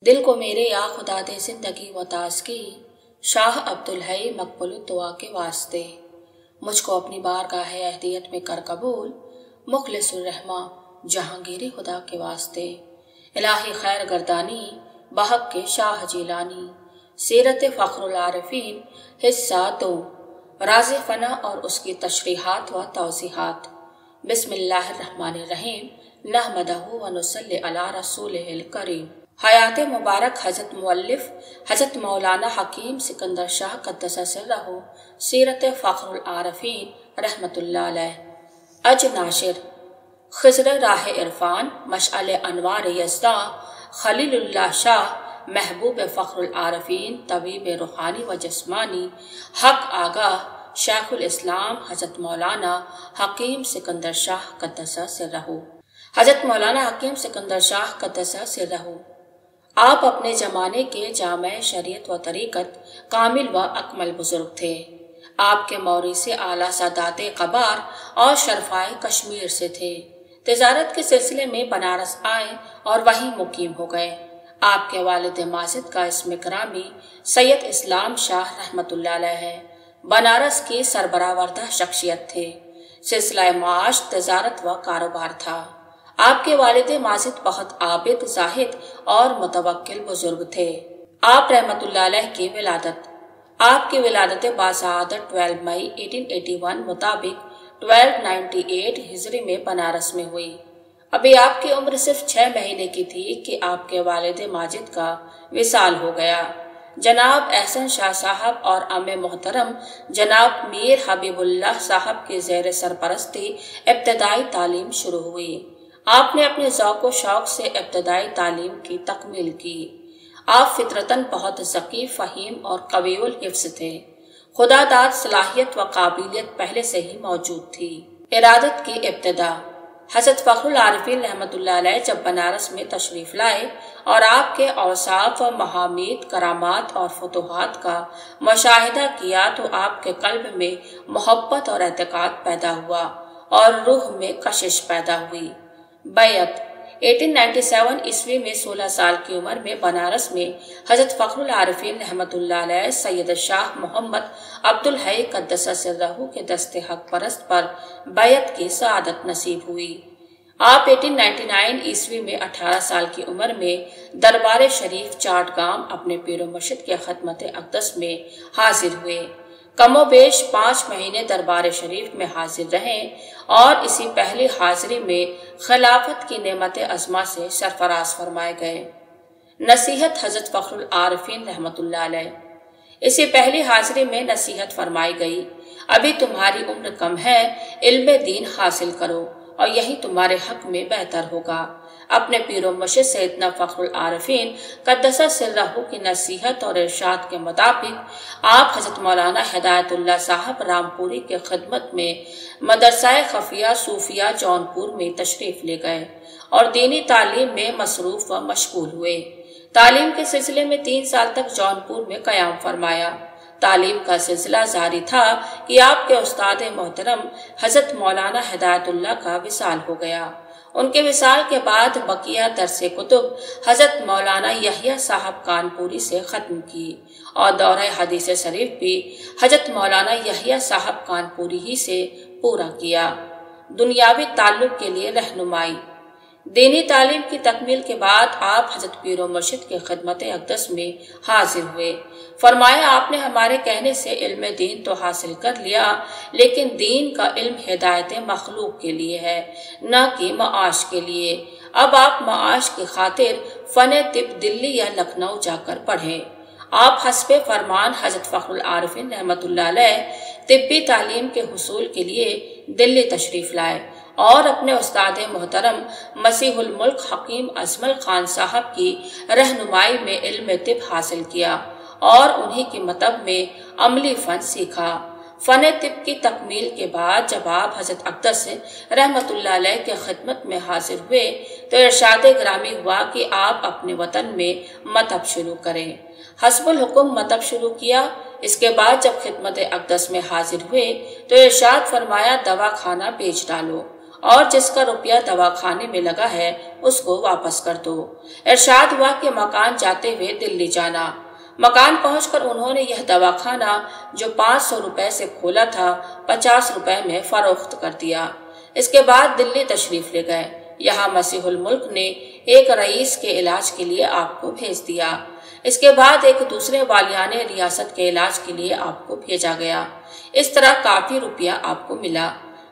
دل کو میرے یا خدا دے زندگی و تازگی، شاہ عبدالحی مقبول الدعا کے واسطے۔ مجھ کو اپنی بارگاہ اہدیت میں کر قبول، مخلص الرحمہ جہانگیر خدا کے واسطے۔ الہی خیر گردانی بحق کے شاہ جیلانی، سیرت فخر العارفین حصہ 2، راز فنا اور اس کی تشریحات و توضیحات۔ بسم اللہ الرحمن الرحیم، نحمدہ و نصلی علی رسولہ الکریم۔ حیات مبارک حضرت مؤلف حضرت مولانا حکیم سکندر شاہ قدس سرہ، سیرت فخر العارفین رحمۃ اللہ علیہ۔ اج ناشر خضر راہ عرفان، مشعل انوار یزداں، خلیل اللہ شاہ، محبوب فخر العارفین، طبیب روحانی و جسمانی، حق آگاہ شیخ الاسلام حضرت مولانا حکیم سکندر شاہ قدس سرہ۔ حضرت مولانا حکیم سکندر شاہ قدس سرہ آپ اپنے زمانے کے جامع شریعت و طریقت کامل و اکمل بزرگ تھے۔ آپ کے موریث اعلیٰ سادات قبار اور شرفائے کشمیر سے تھے۔ تجارت کے سلسلے میں بنارس آئے اور وہیں مقیم ہو گئے۔ آپ کے والد ماجد کا اسم گرامی سید اسلام شاہ رحمۃ اللہ علیہ ہے۔ بنارس کی سربراہ شخصیت تھے۔ سلسلہ معاش تجارت و کاروبار تھا۔ آپ کے والد ماجد بہت عابد، زاہد اور متوکل بزرگ تھے۔ آپ رحمۃ اللہ علیہ کی ولادت آپ کی ولادت باسعادت 12 مئی 1881 مطابق 1298 ہجری میں بنارس میں ہوئی۔ ابھی آپ کی عمر صرف 6 مہینے کی تھی کہ آپ کے والد ماجد کا وصال ہو گیا۔ جناب احسن شاہ صاحب اور ام محترم جناب میر حبیب اللہ صاحب کی زیر سرپرستی ابتدائی تعلیم شروع ہوئی۔ آپ نے اپنے ذوق و شوق سے ابتدائی تعلیم کی تکمیل کی۔ آپ فطرتاً بہت ذکی، فہیم اور قوی الحفظ تھے۔ خدا داد صلاحیت و قابلیت پہلے سے ہی موجود تھی۔ ارادت کی ابتدا حضرت فخر العارفین رحمۃ اللہ علیہ جب بنارس میں تشریف لائے اور آپ کے اوصاف و محامید، کرامات اور فتوحات کا مشاہدہ کیا تو آپ کے قلب میں محبت اور اعتقاد پیدا ہوا اور روح میں کشش پیدا ہوئی۔ بیعت 1897 عیسوی میں 16 سال کی عمر میں بنارس میں حضرت فخر العارفین رحمۃ اللہ علیہ سید شاہ محمد عبدالحی قدس سرہ کے دست حق پرست پر بیعت کی سعادت نصیب ہوئی۔ آپ 1899 عیسوی میں 18 سال کی عمر میں دربار شریف چاٹگام اپنے پیر و مرشد کے خدمت اقدس میں حاضر ہوئے۔ کم و بیش 5 مہینے دربار شریف میں حاضر رہیں اور اسی پہلی حاضری میں خلافت کی نعمت عظمہ سے سرفراز فرمائے گئے۔ نصیحت حضرت فخر العارفین رحمۃ اللہ علیہ۔ اسی پہلی حاضری میں نصیحت فرمائی گئی، ابھی تمہاری عمر کم ہے، علم دین حاصل کرو اور یہی تمہارے حق میں بہتر ہوگا۔ اپنے پیر و مرشد سیدنا فخر العارفین قدس سرہ کی نصیحت اور ارشاد کے مطابق آپ حضرت مولانا ہدایت اللہ صاحب رامپوری کے خدمت میں مدرسہ خفیہ صوفیہ جونپور میں تشریف لے گئے اور دینی تعلیم میں مصروف و مشغول ہوئے۔ تعلیم کے سلسلے میں 3 سال تک جونپور میں قیام فرمایا۔ تعلیم کا سلسلہ جاری تھا کہ آپ کے استاد محترم حضرت مولانا ہدایت اللہ کا وصال ہو گیا۔ ان کے وصال کے بعد بقیہ درس کتب حضرت مولانا یحییٰ صاحب کانپوری سے ختم کی اور دورہ حدیث شریف بھی حضرت مولانا یحییٰ صاحب کانپوری ہی سے پورا کیا۔ دنیاوی تعلق کے لیے رہنمائی دینی تعلیم کی تکمیل کے بعد آپ حضرت پیر و مرشد کے خدمت اقدس میں حاضر ہوئے۔ فرمایا آپ نے ہمارے کہنے سے علم دین تو حاصل کر لیا، لیکن دین کا علم ہدایت مخلوق کے لیے ہے، نہ کہ معاش کے لیے۔ اب آپ معاش کی خاطر فن طب دلی یا لکھنؤ جا کر پڑھیں۔ آپ حسب فرمان حضرت فخر العارفین رحمۃ اللہ علیہ طبی تعلیم کے حصول کے لیے دلی تشریف لائے اور اپنے استاد محترم مسیح الملک حکیم اجمل خان صاحب کی رہنمائی میں علم طب حاصل کیا اور انہی کی مطب میں عملی فن سیکھا۔ فن طب کی تکمیل کے بعد جب آپ حضرت اقدس رحمۃ اللہ علیہ کے خدمت میں حاضر ہوئے تو ارشاد گرامی ہوا کہ آپ اپنے وطن میں مطب شروع کریں۔ حسب الحکم مطب شروع کیا۔ اس کے بعد جب خدمت اقدس میں حاضر ہوئے تو ارشاد فرمایا دوا خانہ بیچ ڈالو اور جس کا روپیہ دواخانے میں لگا ہے اس کو واپس کر دو۔ ارشاد ہوا کہ مکان جاتے ہوئے دلی جانا۔ مکان پہنچ کر انہوں نے یہ دواخانہ جو 500 روپے سے کھولا تھا 50 روپے میں فروخت کر دیا۔ اس کے بعد دلی تشریف لے گئے۔ یہاں مسیح الملک نے ایک رئیس کے علاج کے لیے آپ کو بھیج دیا۔ اس کے بعد ایک دوسرے والیان ریاست کے علاج کے لیے آپ کو بھیجا گیا۔ اس طرح کافی روپیہ آپ کو ملا۔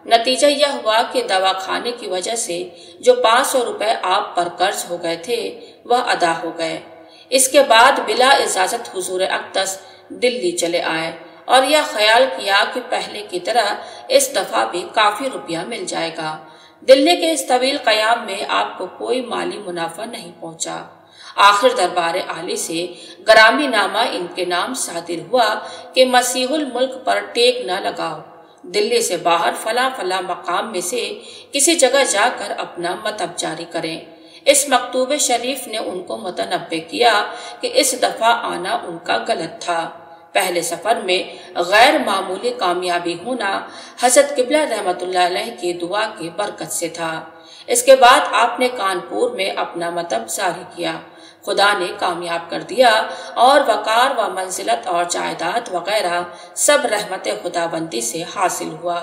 نتیجہ یہ ہوا کہ دواخانے کی وجہ سے جو 500 روپے آپ پر قرض ہو گئے تھے وہ ادا ہو گئے۔ اس کے بعد بلا اجازت حضور اقدس دلی چلے آئے اور یہ خیال کیا کہ پہلے کی طرح اس دفعہ بھی کافی روپیہ مل جائے گا۔ دلی کے اس طویل قیام میں آپ کو کوئی مالی منافع نہیں پہنچا۔ آخر دربار عالی سے گرامی نامہ ان کے نام صادر ہوا کہ مسیح الملک پر ٹیک نہ لگاؤ، دلی سے باہر فلاں فلاں مقام میں سے کسی جگہ جا کر اپنا مطب جاری کریں۔ اس مکتوب شریف نے ان کو متنبہ کیا کہ اس دفعہ آنا ان کا غلط تھا۔ پہلے سفر میں غیر معمولی کامیابی ہونا حضرت قبلہ رحمت اللہ علیہ کی دعا کی برکت سے تھا۔ اس کے بعد آپ نے کانپور میں اپنا مطب جاری کیا۔ خدا نے کامیاب کر دیا اور وقار و منزلت اور جائیداد وغیرہ سب رحمت خداوندی سے حاصل ہوا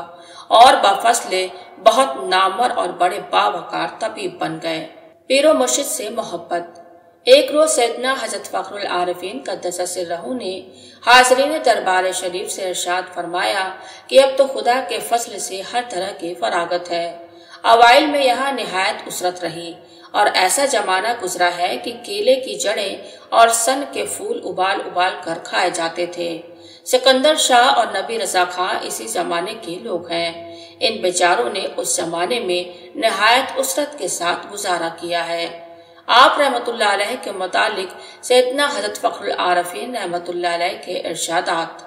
اور بفضل بہت نامور اور بڑے باوقار طبیب بن گئے۔ پیر و مرشد سے محبت۔ ایک روز سیدنا حضرت فخر العارفین قدس سرہ نے حاضرین دربار شریف سے ارشاد فرمایا کہ اب تو خدا کے فضل سے ہر طرح کی فراغت ہے۔ اوائل میں یہاں نہایت اسرت رہی اور ایسا زمانہ گزرا ہے کہ کیلے کی جڑیں اور سن کے پھول ابال ابال کر کھائے جاتے تھے۔ سکندر شاہ اور نبی رضا خاں اسی زمانے کے لوگ ہیں۔ ان بیچاروں نے اس زمانے میں نہایت اسرت کے ساتھ گزارا کیا ہے۔ آپ رحمت اللہ علیہ کے متعلق سیدنا حضرت فخر العارفین رحمت اللہ علیہ کے ارشادات۔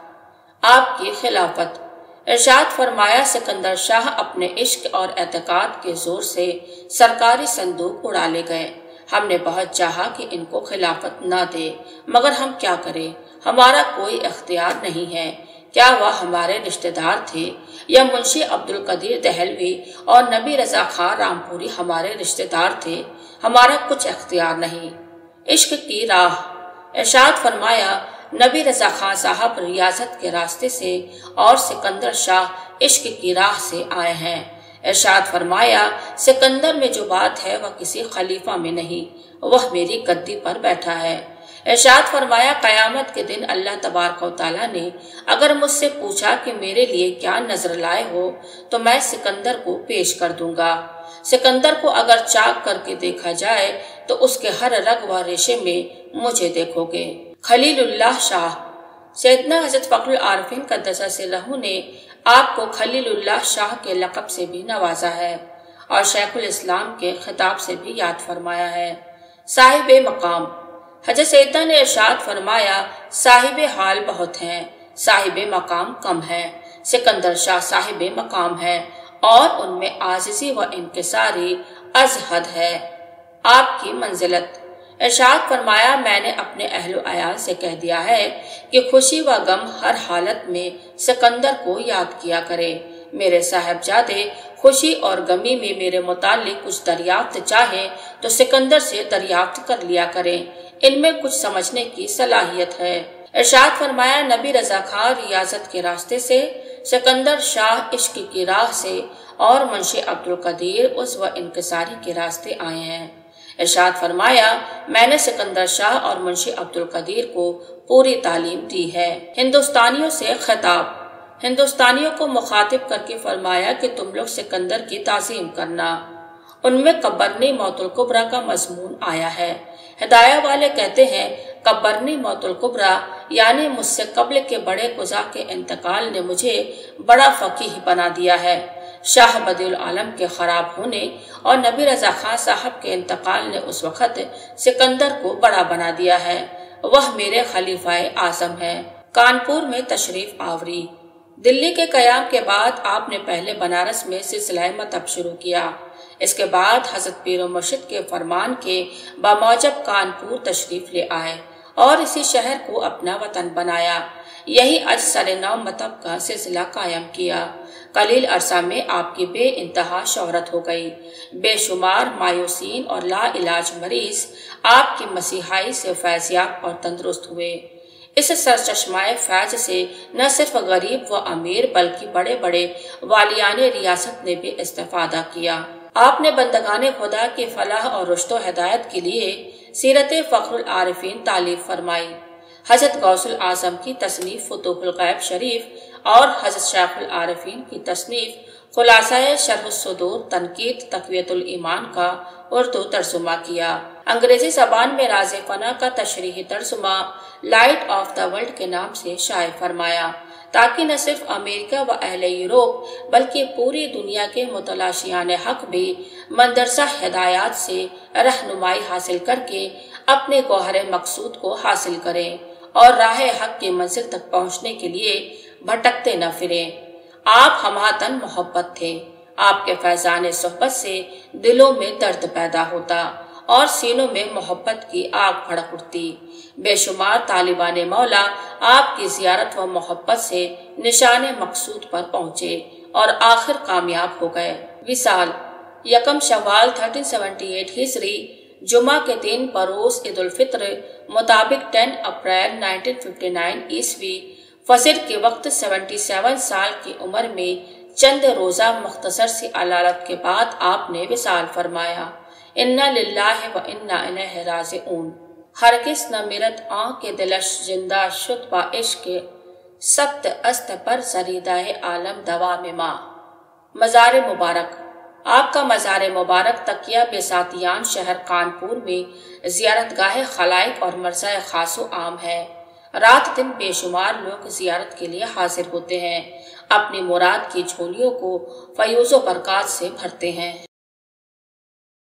آپ کی خلافت۔ ارشاد فرمایا سکندر شاہ اپنے عشق اور اعتقاد کے زور سے سرکاری صندوق اڑا لے گئے۔ ہم نے بہت چاہا کہ ان کو خلافت نہ دے، مگر ہم کیا کریں، ہمارا کوئی اختیار نہیں ہے۔ کیا وہ ہمارے رشتہ دار تھے یا منشی عبدالقدیر دہلوی اور نبی رضا خاں رامپوری ہمارے رشتہ دار تھے، ہمارا کچھ اختیار نہیں۔ عشق کی راہ۔ ارشاد فرمایا نبی رضا خاں صاحب ریاضت کے راستے سے اور سکندر شاہ عشق کی راہ سے آئے ہیں۔ ارشاد فرمایا سکندر میں جو بات ہے وہ کسی خلیفہ میں نہیں، وہ میری گدی پر بیٹھا ہے۔ ارشاد فرمایا قیامت کے دن اللہ تبارک و تعالیٰ نے اگر مجھ سے پوچھا کہ میرے لیے کیا نظر لائے ہو تو میں سکندر کو پیش کر دوں گا۔ سکندر کو اگر چاک کر کے دیکھا جائے تو اس کے ہر رگ و ریشے میں مجھے دیکھو گے۔ خلیل اللہ شاہ۔ سیدنا حضرت فخر العارفین قدس سرہ نے آپ کو خلیل اللہ شاہ کے لقب سے بھی نوازا ہے اور شیخ الاسلام کے خطاب سے بھی یاد فرمایا ہے۔ صاحب مقام۔ حضرت سیدنا نے ارشاد فرمایا صاحب حال بہت ہیں، صاحب مقام کم ہے۔ سکندر شاہ صاحب مقام ہے اور ان میں عاجزی و انکساری از حد ہے۔ آپ کی منزلت۔ ارشاد فرمایا میں نے اپنے اہل و عیال سے کہہ دیا ہے کہ خوشی و غم ہر حالت میں سکندر کو یاد کیا کرے۔ میرے صاحبزادے خوشی اور غمی میں میرے متعلق کچھ دریافت چاہیں تو سکندر سے دریافت کر لیا کریں، ان میں کچھ سمجھنے کی صلاحیت ہے۔ ارشاد فرمایا نبی رضا خاں ریاضت کے راستے سے، سکندر شاہ عشق کی راہ سے اور منشی عبدالقدیر عز و انکساری کے راستے آئے ہیں۔ ارشاد فرمایا میں نے سکندر شاہ اور منشی عبدالقدیر کو پوری تعلیم دی ہے۔ ہندوستانیوں سے خطاب۔ ہندوستانیوں کو مخاطب کر کے فرمایا کہ تم لوگ سکندر کی تعظیم کرنا۔ ان میں قبرنی موت الکبریٰ کا مضمون آیا ہے۔ ہدایہ والے کہتے ہیں قبرنی موت الکبریٰ یعنی مجھ سے قبل کے بڑے قضا کے انتقال نے مجھے بڑا فقیہ بنا دیا ہے۔ شاہ بدیع العالم کے خراب ہونے اور نبی رضا خاں صاحب کے انتقال نے اس وقت سکندر کو بڑا بنا دیا ہے۔ وہ میرے خلیفہ اعظم ہے۔ کانپور میں تشریف آوری۔ دلی کے قیام کے بعد آپ نے پہلے بنارس میں سلسلہ مطب شروع کیا۔ اس کے بعد حضرت پیر و مرشد کے فرمان کے بموجب کانپور تشریف لے آئے اور اسی شہر کو اپنا وطن بنایا۔ یہی اجسر نو مطب کا سلسلہ قائم کیا۔ قلیل عرصہ میں آپ کی بے انتہا شہرت ہو گئی۔ بے شمار مایوسین اور لا علاج مریض آپ کی مسیحائی سے فیضیاب اور تندرست ہوئے۔ اس سرچشمہ فیض سے نہ صرف غریب و امیر بلکہ بڑے بڑے والیان ریاست نے بھی استفادہ کیا۔ آپ نے بندگان خدا کی فلاح اور رشد و ہدایت کے لیے سیرت فخر العارفین تالیف فرمائی۔ حضرت غوث الاعظم کی تصنیف فتوح الغیب شریف اور حضرت شیخ العارفین کی تصنیف خلاصہ شرح الصدور تنقید تقویت الایمان کا اردو ترجمہ کیا۔ انگریزی زبان میں راز فنا کا تشریحی ترجمہ لائٹ آف دا ورلڈ کے نام سے شائع فرمایا، تاکہ نہ صرف امریکہ و اہل یورپ بلکہ پوری دنیا کے متلاشیان حق بھی مندرجہ ہدایات سے رہنمائی حاصل کر کے اپنے گوہر مقصود کو حاصل کریں اور راہ حق کی منزل تک پہنچنے کے لیے بھٹکتے نہ پھریں۔ آپ ہمہ محبت تھے۔ آپ کے فیضان صحبت سے دلوں میں درد پیدا ہوتا اور سینوں میں محبت کی آگ بھڑک اٹھتی۔ بے شمار طالبان مولا آپ کی زیارت و محبت سے نشان مقصود پر پہنچے اور آخر کامیاب ہو گئے۔ وصال 1 شوال 1378 ہجری جمعہ کے دن بروز عید الفطر مطابق 10 اپریل 1959 عیسوی فجر کے وقت 77 سال کی عمر میں چند روزہ مختصر سی علالت کے بعد آپ نے وصال فرمایا۔ انا للہ و انا الیہ راجعون۔ ہرگز نہ میرت آنکھ کے دلش زندہ شد با عشق سبت است پر زریدہ عالم دوام ماں۔ مزار مبارک۔ آپ کا مزار مبارک تقیہ بیساتیان شہر کانپور میں زیارت گاہ خلائق اور مرضع خاص و عام ہے۔ رات دن بے شمار لوگ زیارت کے لیے حاضر ہوتے ہیں، اپنی مراد کی جھولیوں کو فیوز و برکات سے بھرتے ہیں۔